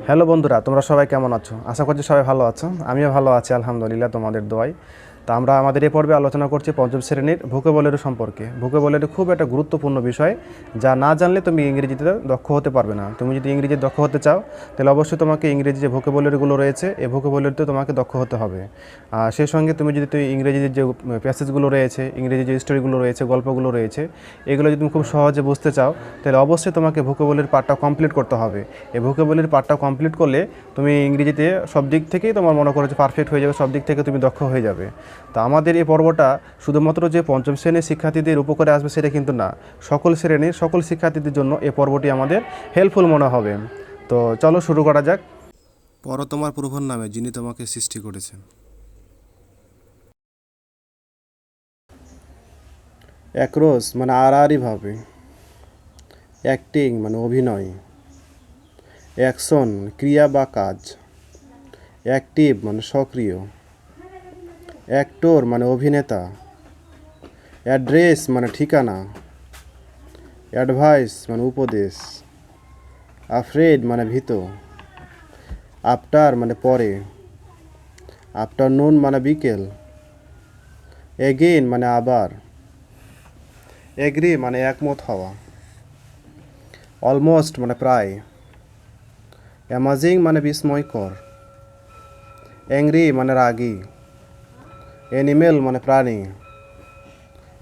Hello বন্ধুরা, তোমরা সবাই কেমন আছো? আশা করছি সবাই ভালো আছো। আমিও ভালো আছি আলহামদুলিল্লাহ, তোমাদের দোয়ায়। তো আমরা আমাদের এই পর্বে আলোচনা করছি পঞ্চম শ্রেণীর ভোকাবুলারি সম্পর্কে। ভোকাবুলারি খুব একটা গুরুত্বপূর্ণ বিষয়, যা না জানলে তুমি ইংরেজিতে দক্ষ হতে পারবে না। তুমি যদি ইংরেজি দক্ষ হতে চাও, তাহলে অবশ্যই তোমাকে ইংরেজি যে ভোকাবুলারিগুলো রয়েছে, এই ভোকাবুলারিতে তোমাকে দক্ষ হতে হবে। আর সেই সঙ্গে তুমি যদি ইংরেজির যে প্যাসেজগুলো রয়েছে, ইংরেজি যে স্টোরিগুলো রয়েছে, গল্পগুলো রয়েছে, এগুলো যদি তুমি খুব সহজে বুঝতে চাও, তাহলে অবশ্যই তোমাকে ভোকাবুলারির পার্টটা কমপ্লিট করতে হবে। এই ভোকাবুলারির পার্টটা কমপ্লিট করলে তুমি ইংরেজিতে সব দিক থেকেই তোমার মনে করো যে পারফেক্ট হয়ে যাবে, সব দিক থেকে তুমি দক্ষ হয়ে যাবে। তো আমাদের এই পর্বটা শুধুমাত্র যে পঞ্চম শ্রেণীর শিক্ষার্থীদের উপকারে আসবে সেটা কিন্তু না, সকল শ্রেণীর সকল শিক্ষার্থীদের জন্য এই পর্বটি আমাদের হেল্পফুল মনে হবে। তো চলো শুরু করা যাক। পড়ো তোমার প্রভুর নামে, যিনি তোমাকে সৃষ্টি করেছেন। অ্যাক্রোস মানে আড়াআড়িভাবে, অ্যাক্টিং মানে অভিনয়, অ্যাকশন ক্রিয়া বা কাজ, অ্যাক্টিভ মানে সক্রিয়, অ্যাক্টর মানে অভিনেতা, অ্যাড্রেস মানে ঠিকানা, অ্যাডভাইস মানে উপদেশ, আফ্রেড মানে ভীত, আফটার মানে পরে, আফটারনুন মানে বিকেল, এগেইন মানে আবার, এগ্রি মানে একমত হওয়া, অলমোস্ট মানে প্রায়, অ্যামাজিং মানে বিস্ময়কর, অ্যাংরি মানে রাগী, অ্যানিমেল মানে প্রাণী,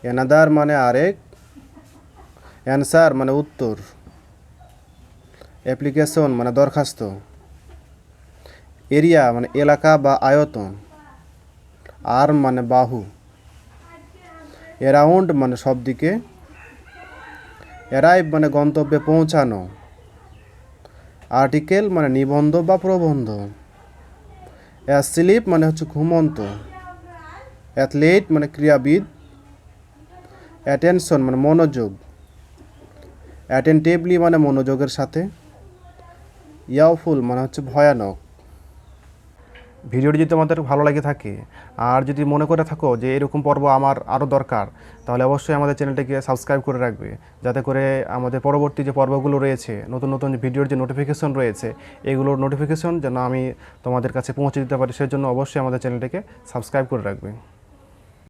অ্যানাদার মানে আরেক, অ্যানসার মানে উত্তর, অ্যাপ্লিকেশন মানে দরখাস্ত, এরিয়া মানে এলাকা বা আয়তন, আর্ম মানে বাহু, অ্যারাউন্ড মানে সব দিকে, অ্যারাইভ মানে গন্তব্যে পৌঁছানো, আর্টিকেল মানে নিবন্ধ বা প্রবন্ধ, অ্যাসলিপ মানে হচ্ছে ঘুমন্ত, অ্যাথলেট মানে ক্রীড়াবিদ, অ্যাটেনশন মানে মনোযোগ, অ্যাটেন্টিভলি মানে মনোযোগের সাথে, ইয়াওফুল মানে হচ্ছে ভয়ানক। ভিডিওটি যদি তোমাদের ভালো লাগে থাকে আর যদি মনে করে থাকো যে এরকম পর্ব আমার আরও দরকার, তাহলে অবশ্যই আমাদের চ্যানেলটিকে সাবস্ক্রাইব করে রাখবে, যাতে করে আমাদের পরবর্তী যে পর্বগুলো রয়েছে, নতুন নতুন ভিডিওর যে নোটিফিকেশন রয়েছে, এগুলোর নোটিফিকেশন যেন আমি তোমাদের কাছে পৌঁছে দিতে পারি। সেজন্য অবশ্যই আমাদের চ্যানেলটিকে সাবস্ক্রাইব করে রাখবে।